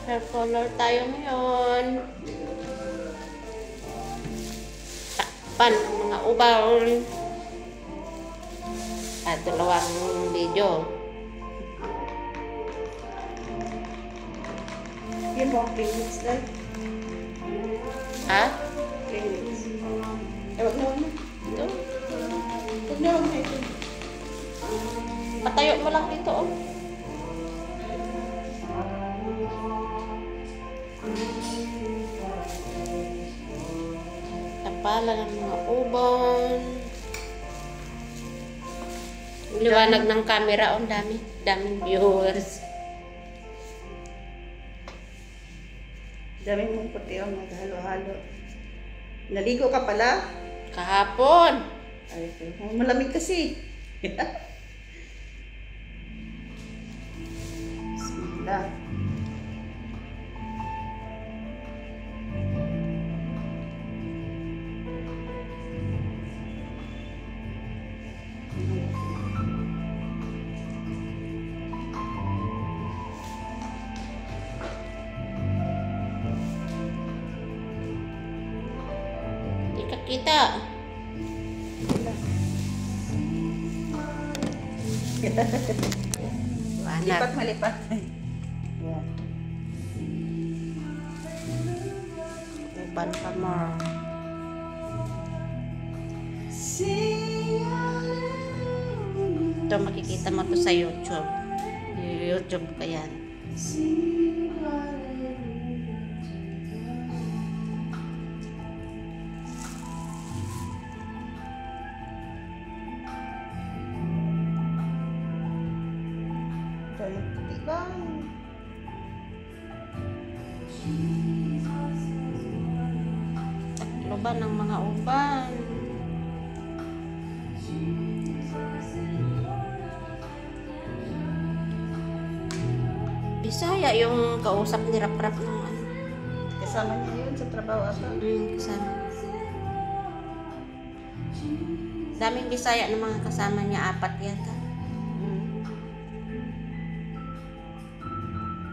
Hair color tayo ngayon. Takpan ang mga ubaw. At dalawang video. Yung mga clinics lang. Ha? Clinics. Ewan na mo. Ito. Huwag na lang na ito. Patayo mo lang dito, oh. Tapalan ang mga uban. Liwanag ng camera, oh. Daming viewers. Daming mong puti ang naghalo-halo. Naligo ka pala? Kahapon. Ay, malamig kasi. Bismillah. Di ka kita. Lipat Liwanag. malipat. Yan. Uban pa more. Ito makikita mo to sa YouTube. YouTube ka yan. Daming puti ba? Tatlo ba ng mga uban? Bisaya yung kausap ni Rap-Rap ng ano. Kasama niya yun sa trabaho ata. Kasama. Daming Bisaya ng mga kasama niya, 4 yata.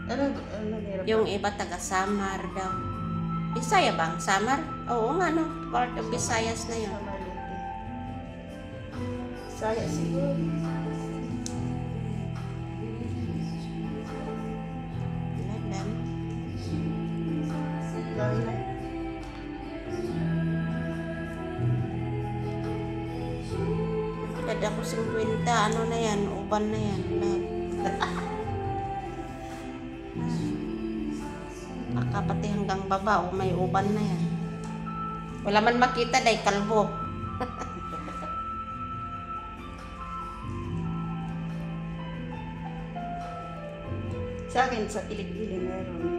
Ano nahirap? Yung iba taga Samar daw. Bisaya bang Samar? Oo nga no, part of Visayas na yun. Saya siguro. Alam. Dami na. Edad ako 50, ano na yan, uban na yan. Pati hanggang baba, may uban na yan. Wala man makita dahil kalbo. Sa akin, sa kilig-kilig meron.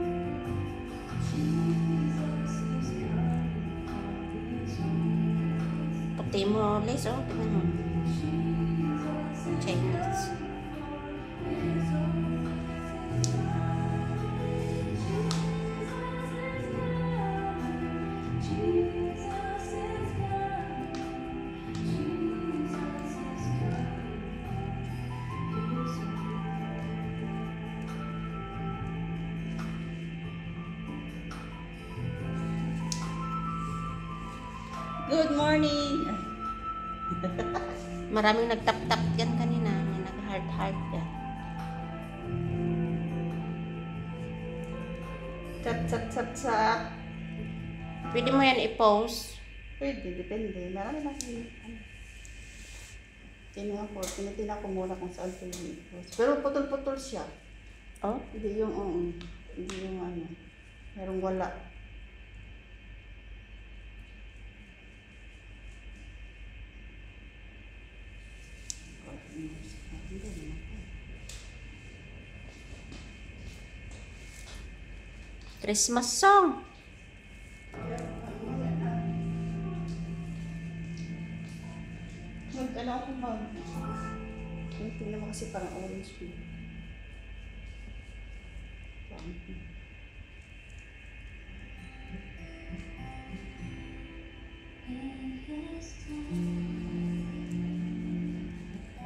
Puti mo, Les, oh, tingnan mo. Chinese. Good morning! Maraming nagtap-tap yan kanina. May nag-heart-heart yan. Chat. Pwede mo yan i-post. Pwede, depende. Marami na kami. Tinitin ko muna kung saan ko yung i-post. Pero putol-putol siya. Oh? Hindi yung hindi yung ano. Merong wala. Christmas song. Ano ako tingnan mo kasi parang orange pink.